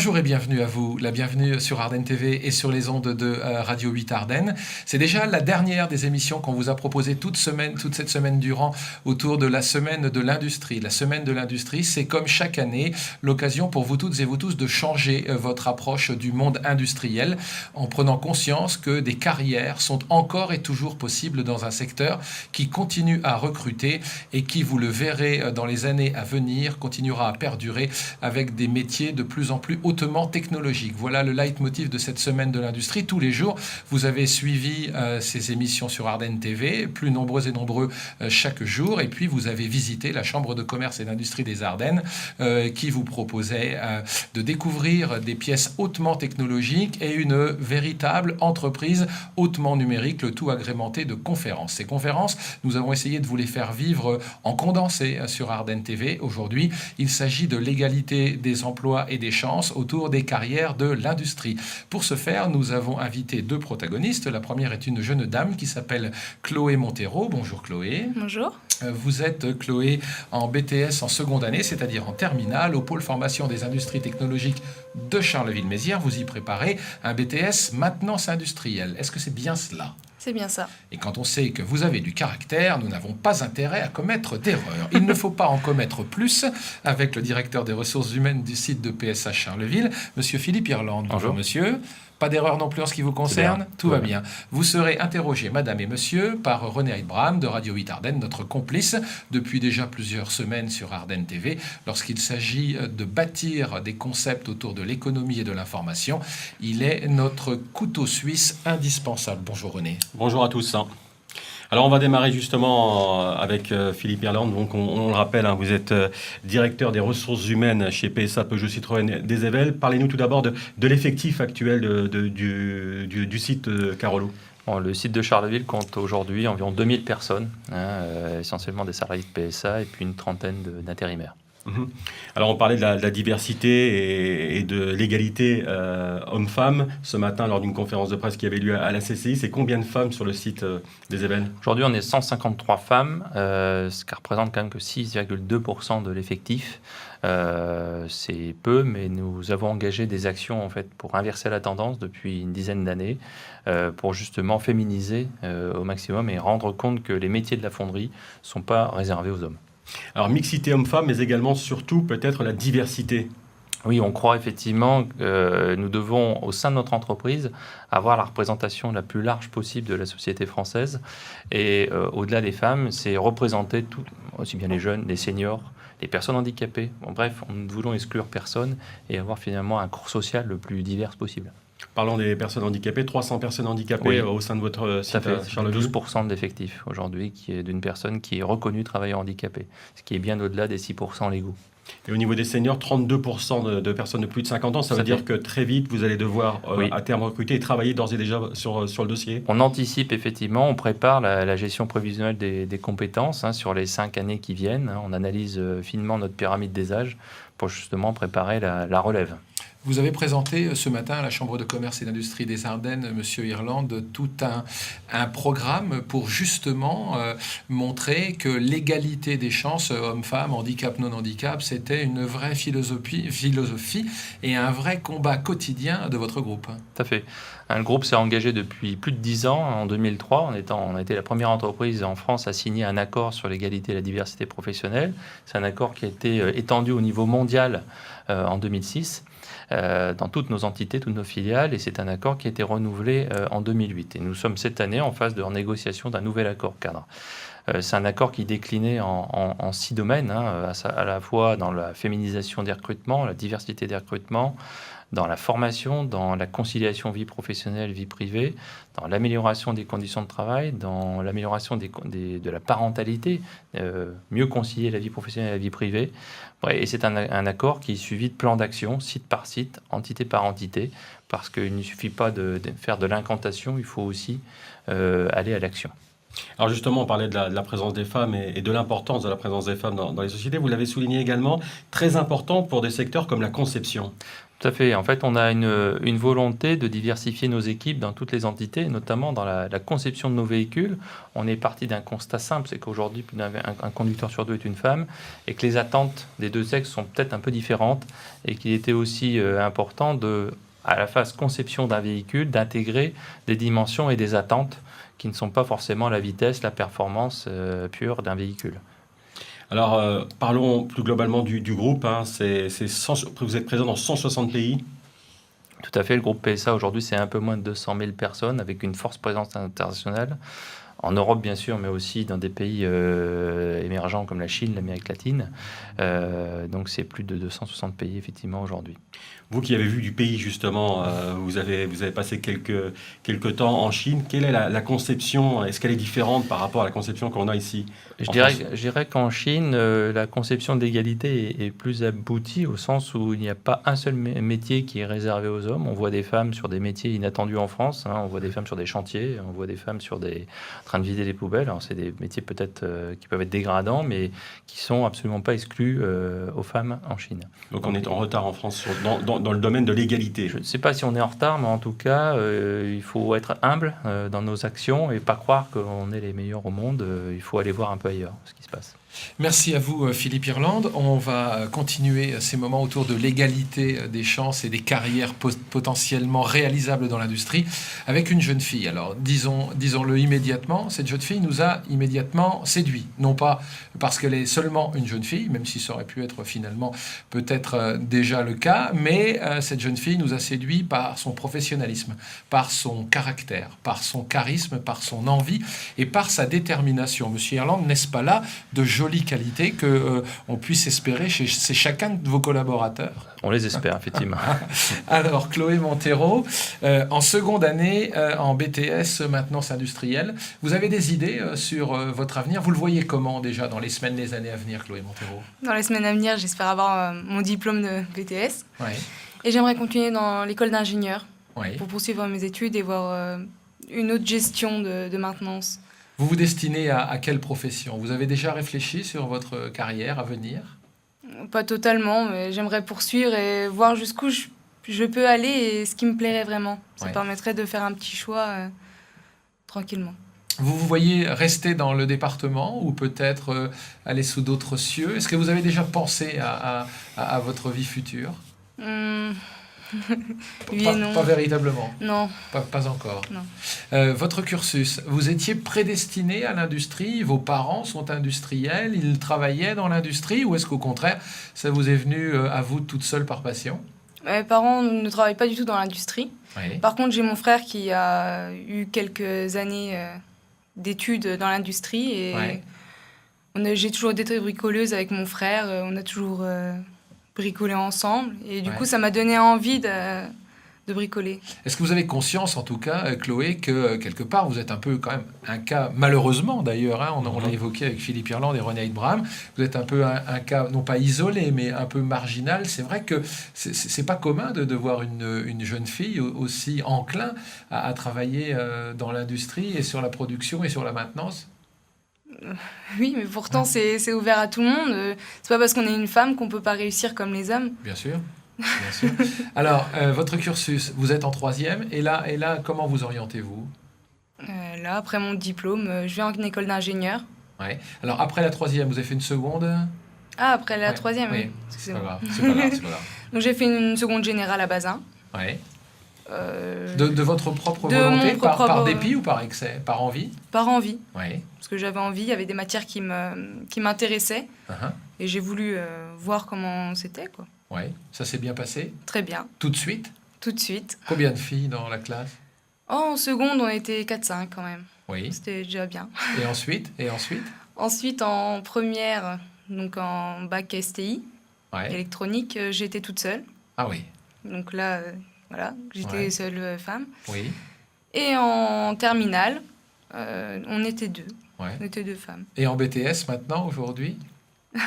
Bonjour et bienvenue à vous, la bienvenue sur Ardennes TV et sur les ondes de Radio 8 Ardennes. C'est déjà la dernière des émissions qu'on vous a proposées toute cette semaine durant autour de la semaine de l'industrie. La semaine de l'industrie, c'est comme chaque année l'occasion pour vous toutes et vous tous de changer votre approche du monde industriel en prenant conscience que des carrières sont encore et toujours possibles dans un secteur qui continue à recruter et qui, vous le verrez dans les années à venir, continuera à perdurer avec des métiers de plus en plus hautement technologiques. Voilà le leitmotiv de cette semaine de l'industrie. Tous les jours, vous avez suivi ces émissions sur Ardennes TV, plus nombreux et nombreux chaque jour, et puis vous avez visité la Chambre de commerce et d'industrie des Ardennes qui vous proposait de découvrir des pièces hautement technologiques et une véritable entreprise hautement numérique, le tout agrémenté de conférences. Ces conférences, nous avons essayé de vous les faire vivre en condensé sur Ardennes TV. Aujourd'hui, il s'agit de l'égalité des emplois et des chances autour des carrières de l'industrie. Pour ce faire, nous avons invité deux protagonistes. La première est une jeune dame qui s'appelle Chloé Montero. Bonjour Chloé. Bonjour. Vous êtes, Chloé, en BTS en seconde année, c'est-à-dire en terminale, au pôle formation des industries technologiques de Charleville-Mézières. Vous y préparez un BTS maintenance industrielle. Est-ce que c'est bien cela ? C'est bien ça. Et quand on sait que vous avez du caractère, nous n'avons pas intérêt à commettre d'erreurs. Il ne faut pas en commettre plus avec le directeur des ressources humaines du site de PSA Charleville, monsieur Philippe Irlande. Bonjour monsieur. Pas d'erreur non plus en ce qui vous concerne. Tout va bien. Vous serez interrogé, madame et monsieur, par René Heidbraham de Radio 8 Ardennes, notre complice depuis déjà plusieurs semaines sur Ardennes TV, lorsqu'il s'agit de bâtir des concepts autour de l'économie et de l'information. Il est notre couteau suisse indispensable. Bonjour René. Bonjour à tous. Alors on va démarrer justement avec Philippe Irlande. Donc on le rappelle, vous êtes directeur des ressources humaines chez PSA Peugeot Citroën des Ayvelles. Parlez-nous tout d'abord de l'effectif actuel du site Carolo. Bon, le site de Charleville compte aujourd'hui environ 2000 personnes, essentiellement des salariés de PSA et puis une trentaine d'intérimaires. Alors on parlait de la diversité et de l'égalité hommes-femmes ce matin lors d'une conférence de presse qui avait lieu à la CCI. C'est combien de femmes sur le site des Ayvelles ? Aujourd'hui on est 153 femmes, ce qui représente quand même que 6,2% de l'effectif. C'est peu, mais nous avons engagé des actions en fait, pour inverser la tendance depuis une dizaine d'années, pour justement féminiser au maximum et rendre compte que les métiers de la fonderie ne sont pas réservés aux hommes. Alors, mixité homme-femme, mais également, surtout, peut-être la diversité. Oui, on croit effectivement que nous devons, au sein de notre entreprise, avoir la représentation la plus large possible de la société française. Et au-delà des femmes, c'est représenter tout, aussi bien les jeunes, les seniors, les personnes handicapées. Bon, bref, nous ne voulons exclure personne et avoir finalement un corps social le plus divers possible. Parlons des personnes handicapées, 300 personnes handicapées au sein de votre site à Charleville. 12% de l'effectif aujourd'hui qui est d'une personne qui est reconnue travailleur handicapé, ce qui est bien au-delà des 6% légaux. Et au niveau des seniors, 32% de personnes de plus de 50 ans, ça veut dire que très vite, vous allez devoir à terme recruter et travailler d'ores et déjà sur le dossier. On anticipe effectivement, on prépare la gestion prévisionnelle des compétences sur les 5 années qui viennent. On analyse finement notre pyramide des âges pour justement préparer la relève. Vous avez présenté ce matin à la Chambre de commerce et d'industrie des Ardennes, monsieur Irlande, tout un programme pour justement montrer que l'égalité des chances hommes-femmes, handicap, non-handicap, c'était une vraie philosophie et un vrai combat quotidien de votre groupe. Tout à fait. Le groupe s'est engagé depuis plus de 10 ans. En 2003, on a été la première entreprise en France à signer un accord sur l'égalité et la diversité professionnelle. C'est un accord qui a été étendu au niveau mondial en 2006. Dans toutes nos entités, toutes nos filiales, et c'est un accord qui a été renouvelé en 2008. Et nous sommes cette année en phase de renégociation d'un nouvel accord cadre. C'est un accord qui est décliné en 6 domaines, à la fois dans la féminisation des recrutements, la diversité des recrutements, dans la formation, dans la conciliation vie professionnelle, vie privée, dans l'amélioration des conditions de travail, dans l'amélioration de la parentalité, mieux concilier la vie professionnelle et la vie privée. Et c'est un accord qui est suivi de plans d'action, site par site, entité par entité, parce qu'il ne suffit pas de faire de l'incantation, il faut aussi aller à l'action. Alors justement, on parlait de la présence des femmes et de l'importance de la présence des femmes dans les sociétés. Vous l'avez souligné également, très important pour des secteurs comme la conception. Tout à fait. En fait, on a une volonté de diversifier nos équipes dans toutes les entités, notamment dans la conception de nos véhicules. On est parti d'un constat simple, c'est qu'aujourd'hui, plus un conducteur sur deux est une femme, et que les attentes des deux sexes sont peut-être un peu différentes, et qu'il était aussi important à la phase conception d'un véhicule, d'intégrer des dimensions et des attentes qui ne sont pas forcément la vitesse, la performance pure d'un véhicule. Alors, parlons plus globalement du groupe. Hein. Vous êtes présent dans 160 pays. Tout à fait. Le groupe PSA, aujourd'hui, c'est un peu moins de 200 000 personnes, avec une forte présence internationale. En Europe, bien sûr, mais aussi dans des pays émergents comme la Chine, l'Amérique latine. Donc, c'est plus de 260 pays, effectivement, aujourd'hui. Vous qui avez vu du pays, justement, vous avez passé quelques temps en Chine. Quelle est la conception? Est-ce qu'elle est différente par rapport à la conception qu'on a ici? Je dirais qu'en Chine, la conception de l'égalité est plus aboutie au sens où il n'y a pas un seul métier qui est réservé aux hommes. On voit des femmes sur des métiers inattendus en France. Hein. On voit des femmes sur des chantiers. On voit des femmes en train de vider les poubelles. Alors, c'est des métiers peut-être qui peuvent être dégradants, mais qui sont absolument pas exclus aux femmes en Chine. Donc on est en retard en France dans le domaine de l'égalité. Je ne sais pas si on est en retard, mais en tout cas, il faut être humble dans nos actions et pas croire qu'on est les meilleurs au monde. Il faut aller voir un peu ailleurs ce qui se passe. Merci à vous, Philippe Irlande. On va continuer ces moments autour de l'égalité des chances et des carrières potentiellement réalisables dans l'industrie avec une jeune fille. Alors, disons-le immédiatement, cette jeune fille nous a immédiatement séduit. Non pas parce qu'elle est seulement une jeune fille, même si ça aurait pu être finalement peut-être déjà le cas, mais cette jeune fille nous a séduit par son professionnalisme, par son caractère, par son charisme, par son envie et par sa détermination. Monsieur Irlande, n'est-ce pas là de jolies qualités qu'on puisse espérer chez chacun de vos collaborateurs? On les espère, effectivement. Alors, Chloé Montero, en seconde année en BTS maintenance industrielle, vous avez des idées sur votre avenir? Vous le voyez comment déjà dans les semaines, les années à venir, Chloé Montero? Dans les semaines à venir, j'espère avoir mon diplôme de BTS. Ouais. Et j'aimerais continuer dans l'école d'ingénieur Ouais. pour poursuivre mes études et voir une autre gestion de maintenance. Vous vous destinez à quelle profession? Vous avez déjà réfléchi sur votre carrière à venir? Pas totalement, mais j'aimerais poursuivre et voir jusqu'où je peux aller et ce qui me plairait vraiment. Ça Ouais. permettrait de faire un petit choix tranquillement. Vous vous voyez rester dans le département ou peut-être aller sous d'autres cieux? Est-ce que vous avez déjà pensé à votre vie future? Oui et non. Pas véritablement. Non. Pas encore. Non. Votre cursus, vous étiez prédestiné à l'industrie? Vos parents sont industriels? Ils travaillaient dans l'industrie? Ou est-ce qu'au contraire, ça vous est venu à vous toute seule par passion? Mes parents ne travaillent pas du tout dans l'industrie. Oui. Par contre, j'ai mon frère qui a eu quelques années d'études dans l'industrie. Et Ouais. j'ai toujours été bricoleuse avec mon frère. On a toujours bricolé ensemble. Et du Ouais. coup, ça m'a donné envie de bricoler. Est-ce que vous avez conscience, en tout cas, Chloé, que quelque part, vous êtes un peu quand même un cas, malheureusement d'ailleurs, hein, on l'a évoqué avec Philippe Irlande et René Heidbraham, vous êtes un peu un cas, non pas isolé, mais un peu marginal. C'est vrai que c'est pas commun de voir une jeune fille aussi enclin à travailler dans l'industrie et sur la production et sur la maintenance. Oui, mais pourtant, c'est ouvert à tout le monde. C'est pas parce qu'on est une femme qu'on peut pas réussir comme les hommes. Bien sûr. Bien sûr. Alors, votre cursus, vous êtes en troisième, et là, comment vous orientez-vous? Là, après mon diplôme, je vais en école d'ingénieur. Ouais. Alors, après la troisième, vous avez fait une seconde? Ah, après la Ouais. troisième, Oui, oui. c'est Excusez-moi. pas grave, c'est pas grave, c'est pas grave. Donc j'ai fait une seconde générale à Bazin. Ouais. Euh, De votre propre De volonté, mon par propre- dépit ou par excès? Par envie? Par envie, Oui. parce que j'avais envie, il y avait des matières qui m'intéressaient. Uh-huh. Et j'ai voulu voir comment c'était, quoi. Ouais. Ça s'est bien passé? Très bien, Tout de suite? tout de suite. Combien de filles dans la classe? Oh, en seconde, on était 4-5 quand même. Oui. C'était déjà bien. Et ensuite? Et ensuite? Ensuite, en première, donc en bac STI, Ouais. électronique, j'étais toute seule. Ah oui. Donc là, voilà, j'étais Ouais. seule femme. Oui. Et en terminale, on était deux. Ouais. On était deux femmes. Et en BTS maintenant, aujourd'hui?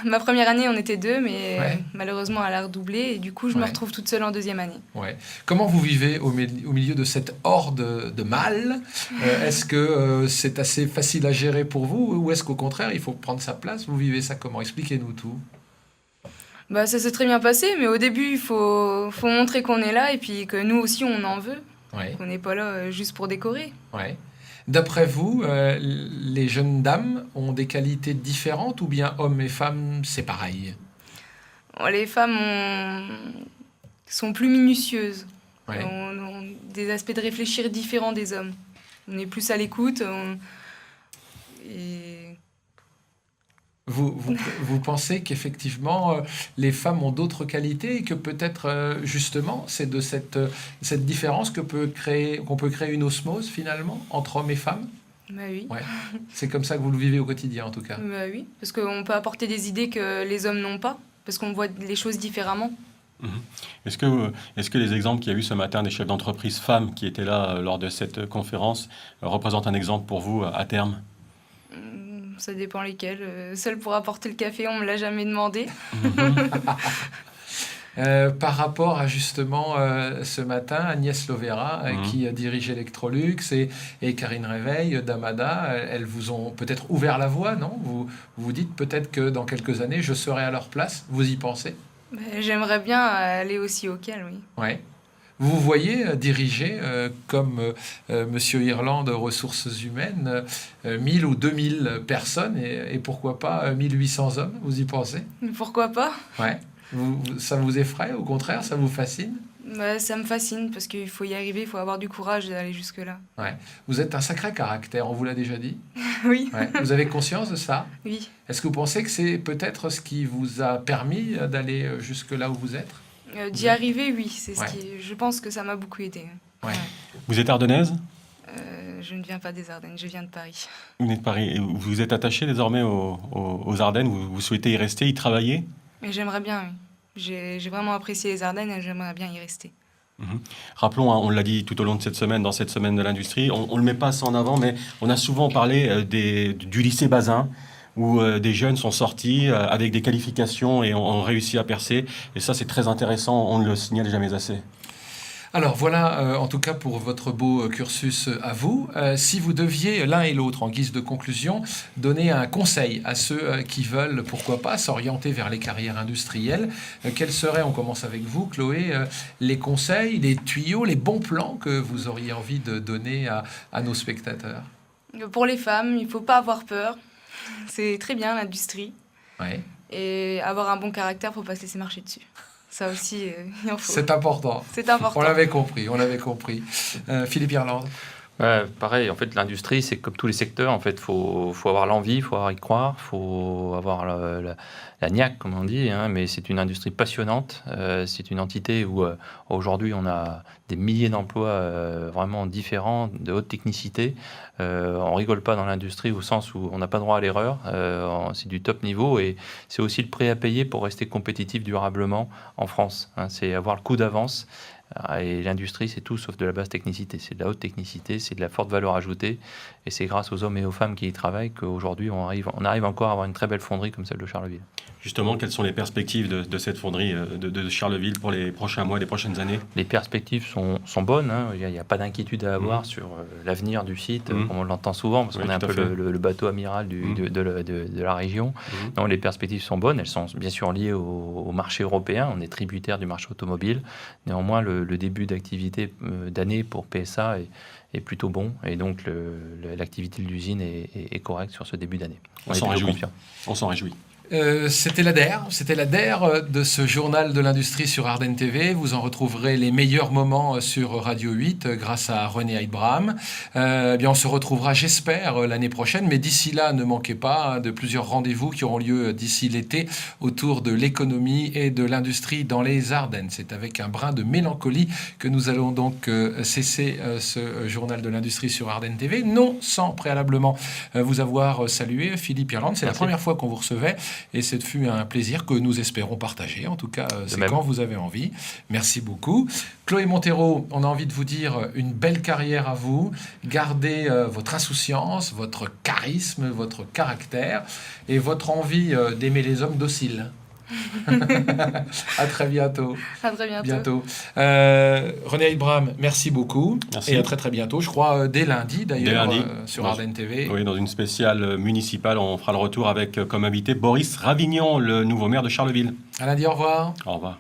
Ma première année, on était 2, mais Ouais. malheureusement, elle a redoublé. Et du coup, je me Ouais. retrouve toute seule en deuxième année. Ouais. Comment vous vivez au milieu de cette horde de mâles? Est-ce que c'est assez facile à gérer pour vous ou est-ce qu'au contraire, il faut prendre sa place? Vous vivez ça comment? Expliquez-nous tout. Bah, ça s'est très bien passé, mais au début, il faut montrer qu'on est là et puis que nous aussi, on en veut. Ouais, Qu'on n'est pas là juste pour décorer. ouais. D'après vous, les jeunes dames ont des qualités différentes ou bien hommes et femmes, c'est pareil? Bon, les femmes sont plus minutieuses. Ouais. On des aspects de réfléchir différents des hommes. On est plus à l'écoute. Et Vous pensez qu'effectivement, les femmes ont d'autres qualités et que peut-être, justement, c'est de cette différence qu'on peut créer une osmose, finalement, entre hommes et femmes? bah oui. Ouais. C'est comme ça que vous le vivez au quotidien, en tout cas. Bah oui, parce qu'on peut apporter des idées que les hommes n'ont pas, parce qu'on voit les choses différemment. Est-ce que les exemples qu'il y a eu ce matin des chefs d'entreprise femmes qui étaient là lors de cette conférence représentent un exemple pour vous à terme? Ça dépend lesquels. Seule pour apporter le café, on me l'a jamais demandé. Par rapport à justement ce matin, Agnès Lovera, qui dirige Electrolux, et Karine Réveil d'Amada, elles vous ont peut-être ouvert la voie, non? Vous vous dites peut-être que dans quelques années, je serai à leur place. Vous y pensez? Bah, j'aimerais bien aller aussi auquel, oui. Ouais. Vous vous voyez diriger, comme Monsieur Irlande, ressources humaines, 1000 ou 2000 personnes et pourquoi pas 1800 hommes, vous y pensez? Pourquoi pas? Ouais. Ça vous effraie, au contraire, ça vous fascine? Bah, ça me fascine, parce qu'il faut y arriver, il faut avoir du courage d'aller jusque-là. Ouais. Vous êtes un sacré caractère, on vous l'a déjà dit. Oui, Ouais. Vous avez conscience de ça? oui. Est-ce que vous pensez que c'est peut-être ce qui vous a permis d'aller jusque là où vous êtes? D'y arriver, oui. C'est Ouais. je pense que ça m'a beaucoup aidé. Ouais. Vous êtes ardennaise? Je ne viens pas des Ardennes, je viens de Paris. Vous venez de Paris. Et vous êtes attaché désormais aux Ardennes? Vous souhaitez y rester, y travailler? Mais j'aimerais bien, oui. J'ai vraiment apprécié les Ardennes et j'aimerais bien y rester. Rappelons, hein, on l'a dit tout au long de cette semaine, dans cette semaine de l'industrie, on ne le met pas assez en avant, mais on a souvent parlé du lycée Bazin, où des jeunes sont sortis avec des qualifications et ont réussi à percer. Et ça, c'est très intéressant, on ne le signale jamais assez. Alors voilà, en tout cas pour votre beau cursus à vous. Si vous deviez l'un et l'autre, en guise de conclusion, donner un conseil à ceux qui veulent, pourquoi pas, s'orienter vers les carrières industrielles, quels seraient, on commence avec vous, Chloé, les conseils, les tuyaux, les bons plans que vous auriez envie de donner à nos spectateurs? Pour les femmes, il ne faut pas avoir peur. C'est très bien l'industrie. Ouais. Et avoir un bon caractère, il ne faut pas se laisser marcher dessus. Ça aussi, il en faut. C'est important. C'est important. On l'avait compris, on l'avait compris. Philippe Irlande. Ouais, pareil, en fait, l'industrie, c'est comme tous les secteurs. En fait, faut avoir l'envie, il faut avoir y croire, faut avoir la niaque, comme on dit. Hein, mais c'est une industrie passionnante. C'est une entité où aujourd'hui, on a des milliers d'emplois vraiment différents, de haute technicité. On rigole pas dans l'industrie au sens où on n'a pas droit à l'erreur. C'est du top niveau et c'est aussi le prix à payer pour rester compétitif durablement en France. Hein, c'est avoir le coup d'avance. Et l'industrie, c'est tout sauf de la basse technicité. C'est de la haute technicité, c'est de la forte valeur ajoutée. Et c'est grâce aux hommes et aux femmes qui y travaillent qu'aujourd'hui, on arrive encore à avoir une très belle fonderie comme celle de Charleville. Justement, quelles sont les perspectives de cette fonderie de Charleville pour les prochains mois, les prochaines années? Les perspectives sont bonnes. Hein. Il n'y a pas d'inquiétude à avoir sur l'avenir du site, comme on l'entend souvent, parce qu'on est un peu le bateau amiral de la région. Non, les perspectives sont bonnes. Elles sont bien sûr liées au marché européen. On est tributaire du marché automobile. Néanmoins, le début d'activité d'année pour PSA est plutôt bon. Et donc, l'activité de l'usine est correcte sur ce début d'année. On s'en réjouit. On s'en réjouit. C'était l'ADER de ce journal de l'industrie sur Ardennes TV. Vous en retrouverez les meilleurs moments sur Radio 8 grâce à René Abraham. Bien, on se retrouvera, j'espère, l'année prochaine. Mais d'ici là, ne manquez pas de plusieurs rendez-vous qui auront lieu d'ici l'été autour de l'économie et de l'industrie dans les Ardennes. C'est avec un brin de mélancolie que nous allons donc cesser ce journal de l'industrie sur Ardennes TV. Non sans préalablement vous avoir salué, Philippe Irlande. C'est la première fois qu'on vous recevait. Et ce fut un plaisir que nous espérons partager. En tout cas, c'est même. quand vous avez envie. Merci beaucoup. Chloé Montero, on a envie de vous dire une belle carrière à vous. Gardez votre insouciance, votre charisme, votre caractère et votre envie d'aimer les hommes dociles. À très bientôt. À très bientôt. René Abraham, merci beaucoup. Merci. Et à très très bientôt. Je crois dès lundi d'ailleurs Dès lundi. sur Dans- Ardennes TV. Oui, dans une spéciale municipale, on fera le retour avec comme invité Boris Ravignon, le nouveau maire de Charleville. À lundi, au revoir. Au revoir.